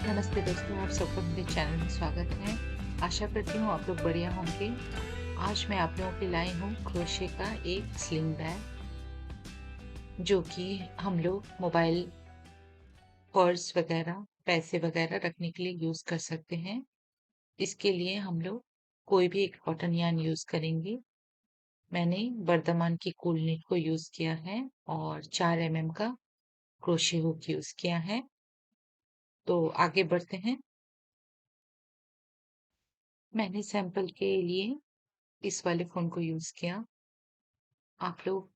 नमस्ते दोस्तों, आप सबका मेरे चैनल में स्वागत है। आशा करती हूँ आप लोग बढ़िया होंगे। आज मैं आप लोगों के लिए लाई हूँ क्रोशे का एक स्लिंग बैग, जो कि हम लोग मोबाइल, पर्स वगैरह, पैसे वगैरह रखने के लिए यूज़ कर सकते हैं। इसके लिए हम लोग कोई भी एक कॉटन यार्न यूज़ करेंगे। मैंने वर्धमान की कूल नीट को यूज़ किया है और 4 mm का क्रोशे हुक यूज़ किया है। तो आगे बढ़ते हैं। मैंने सैंपल के लिए इस वाले फ़ोन को यूज़ किया। आप लोग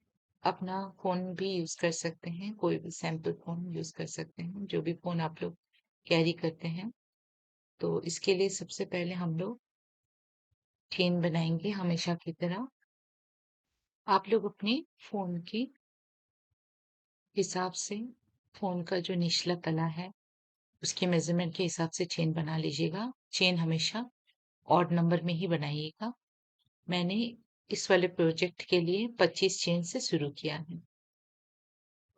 अपना फ़ोन भी यूज़ कर सकते हैं, कोई भी सैंपल फ़ोन यूज़ कर सकते हैं, जो भी फ़ोन आप लोग कैरी करते हैं। तो इसके लिए सबसे पहले हम लोग चेन बनाएँगे हमेशा की तरह। आप लोग अपने फ़ोन के हिसाब से फ़ोन का जो निचला तला है, उसके मेज़रमेंट के हिसाब से चेन बना लीजिएगा। चेन हमेशा ऑड नंबर में ही बनाइएगा। मैंने इस वाले प्रोजेक्ट के लिए 25 चेन से शुरू किया है।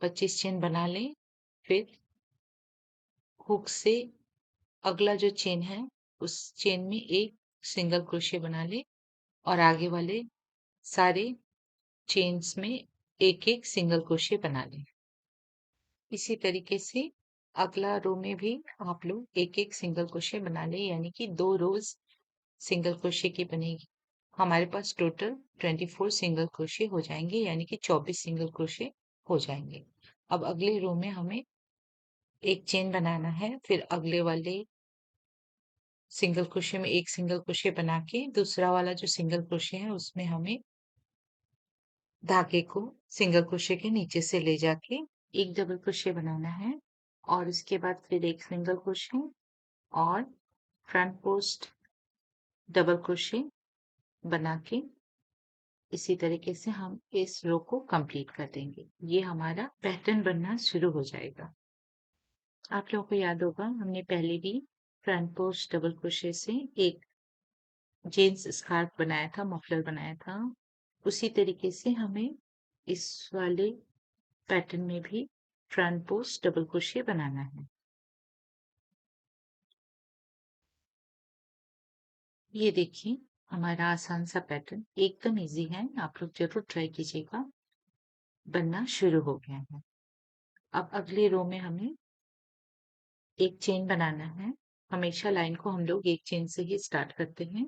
25 चेन बना लें, फिर हुक से अगला जो चेन है उस चेन में एक सिंगल क्रोशे बना ले और आगे वाले सारे चेन्स में एक एक सिंगल क्रोशे बना लें। इसी तरीके से अगला रो में भी आप लोग एक एक सिंगल क्रोशे बना लें, यानी कि 2 रोज सिंगल क्रोशे की बनेगी। हमारे पास टोटल 24 सिंगल क्रोशे हो जाएंगे, यानी कि 24 सिंगल क्रोशे हो जाएंगे। अब अगले रो में हमें एक चेन बनाना है, फिर अगले वाले सिंगल क्रोशे में एक सिंगल क्रोशे बना के दूसरा वाला जो सिंगल क्रोशे है उसमें हमें धागे को सिंगल क्रोशे के नीचे से ले जाके एक डबल क्रोशे बनाना है और उसके बाद फिर एक सिंगल क्रोशे और फ्रंट पोस्ट डबल क्रोशे बना के इसी तरीके से हम इस रो को कंप्लीट कर देंगे। ये हमारा पैटर्न बनना शुरू हो जाएगा। आप लोगों को याद होगा हमने पहले भी फ्रंट पोस्ट डबल क्रोशे से एक जेंट्स स्कार्फ बनाया था, मफलर बनाया था। उसी तरीके से हमें इस वाले पैटर्न में भी फ्रंट पोस्ट डबल क्रोशे बनाना है। ये देखिए हमारा आसान सा पैटर्न एकदम इजी है, आप लोग जरूर ट्राई कीजिएगा। बनना शुरू हो गया है। अब अगले रो में हमें एक चेन बनाना है। हमेशा लाइन को हम लोग एक चेन से ही स्टार्ट करते हैं।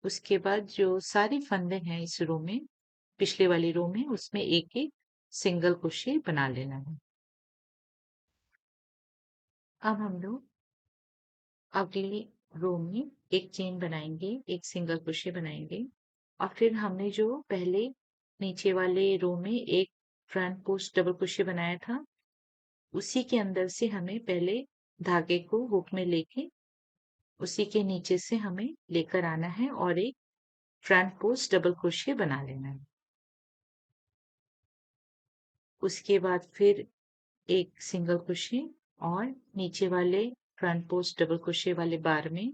उसके बाद जो सारे फंदे हैं इस रो में, पिछले वाली रो में, उसमें एक एक सिंगल क्रोशे बना लेना है। अब हम लोग अगली रो में एक चेन बनाएंगे, एक सिंगल क्रोशे बनाएंगे और फिर हमने जो पहले नीचे वाले रो में एक फ्रंट पोस्ट डबल क्रोशे बनाया था, उसी के अंदर से हमें पहले धागे को हुक में लेके उसी के नीचे से हमें लेकर आना है और एक फ्रंट पोस्ट डबल क्रोशे बना लेना है। उसके बाद फिर एक सिंगल क्रोशे और नीचे वाले फ्रंट पोस्ट डबल क्रोशे वाले बार में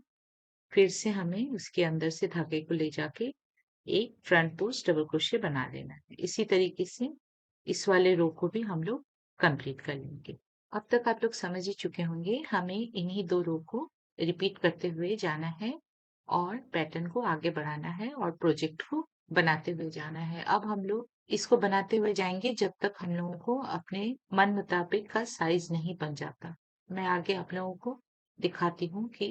फिर से हमें उसके अंदर से धागे को ले जाके एक फ्रंट पोस्ट डबल क्रोशे बना लेना है। इसी तरीके से इस वाले रो को भी हम लोग कंप्लीट कर लेंगे। अब तक आप लोग समझ ही चुके होंगे, हमें इन्हीं 2 रो को रिपीट करते हुए जाना है और पैटर्न को आगे बढ़ाना है और प्रोजेक्ट को बनाते हुए जाना है। अब हम लोग इसको बनाते हुए जाएंगे जब तक हम लोगों को अपने मन मुताबिक का साइज नहीं बन जाता। मैं आगे आप लोगों को दिखाती हूँ कि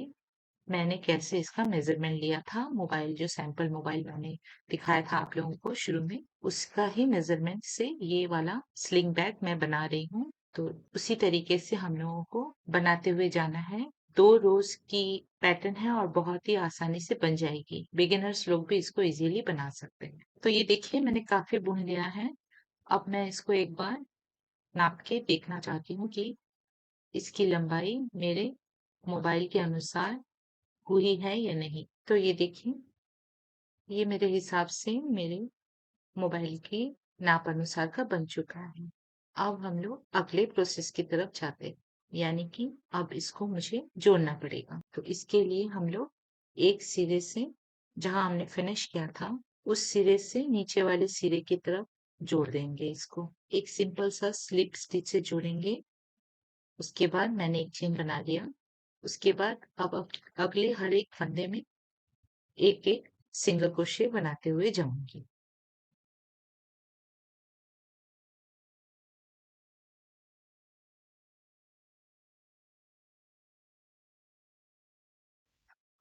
मैंने कैसे इसका मेजरमेंट लिया था। मोबाइल, जो सैंपल मोबाइल मैंने दिखाया था आप लोगों को शुरू में, उसका ही मेजरमेंट से ये वाला स्लिंग बैग मैं बना रही हूँ। तो उसी तरीके से हम लोगों को बनाते हुए जाना है। 2 रोज की पैटर्न है और बहुत ही आसानी से बन जाएगी। बिगिनर्स लोग भी इसको इजीली बना सकते हैं। तो ये देखिए मैंने काफी बुन लिया है। अब मैं इसको एक बार नाप के देखना चाहती हूँ कि इसकी लंबाई मेरे मोबाइल के अनुसार हुई है या नहीं। तो ये देखिए, ये मेरे हिसाब से मेरे मोबाइल के नाप अनुसार का बन चुका है। अब हम लोग अगले प्रोसेस की तरफ जाते हैं, यानी कि अब इसको मुझे जोड़ना पड़ेगा। तो इसके लिए हम लोग एक सिरे से, जहां हमने फिनिश किया था, उस सिरे से नीचे वाले सिरे की तरफ जोड़ देंगे। इसको एक सिंपल सा स्लिप स्टिच से जोड़ेंगे। उसके बाद मैंने एक चेन बना लिया। उसके बाद अब अगले हर एक फंदे में एक एक सिंगल क्रोशे बनाते हुए जाऊंगी।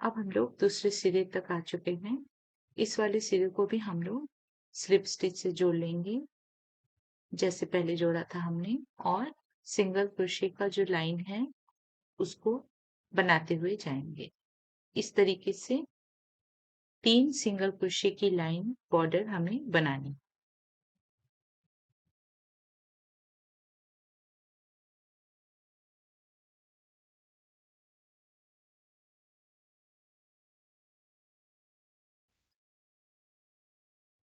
अब हम लोग दूसरे सिरे तक आ चुके हैं। इस वाले सिरे को भी हम लोग स्लिप स्टिच से जोड़ लेंगे जैसे पहले जोड़ा था हमने, और सिंगल क्रोशे का जो लाइन है उसको बनाते हुए जाएंगे। इस तरीके से 3 सिंगल क्रोशे की लाइन बॉर्डर हमें बनानी।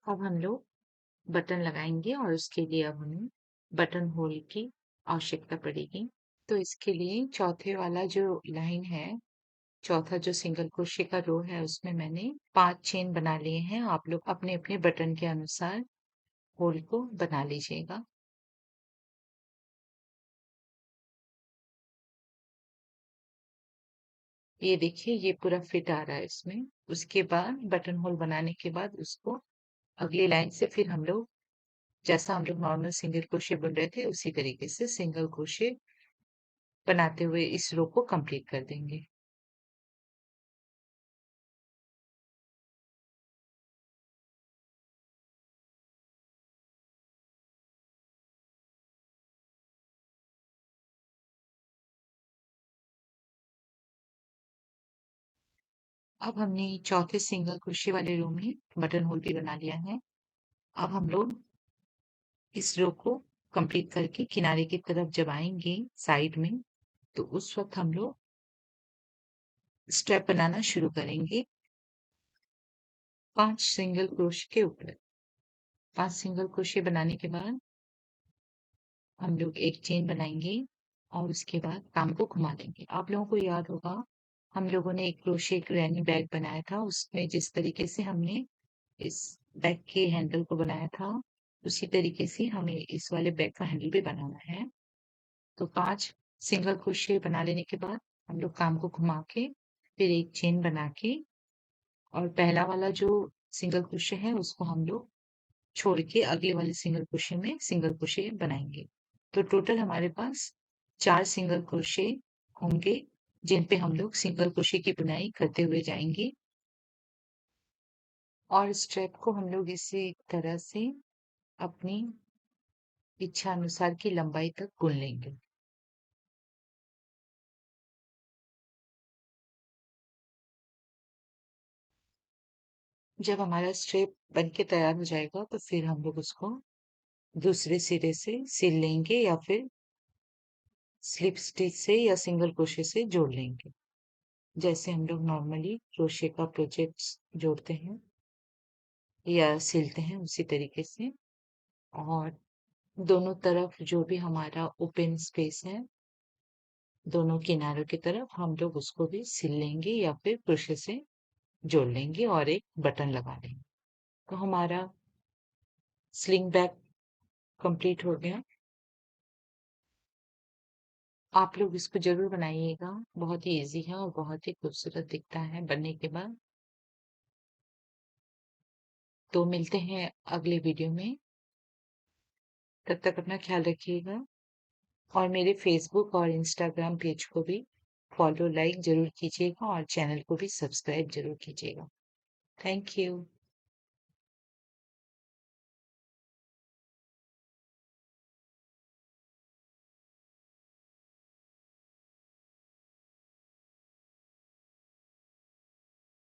अब हम लोग बटन लगाएंगे और उसके लिए अब हमें बटन होल की आवश्यकता पड़ेगी। तो इसके लिए चौथे वाला जो लाइन है, चौथा जो सिंगल क्रोशे का रो है, उसमें मैंने 5 चेन बना लिए हैं। आप लोग अपने अपने बटन के अनुसार होल को बना लीजिएगा। ये देखिए, ये पूरा फिट आ रहा है इसमें। उसके बाद बटन होल बनाने के बाद उसको अगली लाइन से फिर हम लोग, जैसा हम लोग नॉर्मल सिंगल क्रोशे बुन रहे थे उसी तरीके से सिंगल क्रोशे बनाते हुए इस रो को कंप्लीट कर देंगे। अब हमने चौथे सिंगल क्रोशे वाले रो में बटन होल भी बना लिया है। अब हम लोग इस रो को कंप्लीट करके किनारे की तरफ जब आएंगे साइड में, तो उस वक्त हम लोग स्टेप बनाना शुरू करेंगे 5 सिंगल क्रोशे के ऊपर। 5 सिंगल क्रोशे बनाने के बाद हम लोग एक चेन बनाएंगे और उसके बाद काम को घुमा देंगे। आप लोगों को याद होगा, हम लोगों ने एक क्रोशे ग्रैनी बैग बनाया था, उसमें जिस तरीके से हमने इस बैग के हैंडल को बनाया था, उसी तरीके से हमें इस वाले बैग का हैंडल भी बनाना है। तो 5 सिंगल क्रोशे बना लेने के बाद हम लोग काम को घुमा के फिर एक चेन बना के, और पहला वाला जो सिंगल क्रोशे है उसको हम लोग छोड़ के अगले वाले सिंगल क्रोशे में सिंगल क्रोशे बनाएंगे। तो टोटल हमारे पास 4 सिंगल क्रोशे होंगे जिन पे हम लोग सिंगल क्रोशे की बुनाई करते हुए जाएंगे, और स्ट्रेप को हम लोग इसी तरह से अपनी इच्छा अनुसार की लंबाई तक बुन लेंगे। जब हमारा स्ट्रेप बन के तैयार हो जाएगा तो फिर हम लोग उसको दूसरे सिरे से सिल लेंगे या फिर स्लिप स्टिच से या सिंगल क्रोशे से जोड़ लेंगे, जैसे हम लोग नॉर्मली क्रोशे का प्रोजेक्ट्स जोड़ते हैं या सिलते हैं उसी तरीके से। और दोनों तरफ जो भी हमारा ओपन स्पेस है, दोनों किनारों की तरफ हम लोग उसको भी सिल लेंगे या फिर क्रोशे से जोड़ लेंगे और एक बटन लगा लेंगे। तो हमारा स्लिंग बैग कंप्लीट हो गया। आप लोग इसको ज़रूर बनाइएगा, बहुत ही ईज़ी है और बहुत ही खूबसूरत दिखता है बनने के बाद। तो मिलते हैं अगले वीडियो में, तब तक अपना ख्याल रखिएगा और मेरे फ़ेसबुक और इंस्टाग्राम पेज को भी फॉलो, लाइक ज़रूर कीजिएगा और चैनल को भी सब्सक्राइब ज़रूर कीजिएगा। Thank you.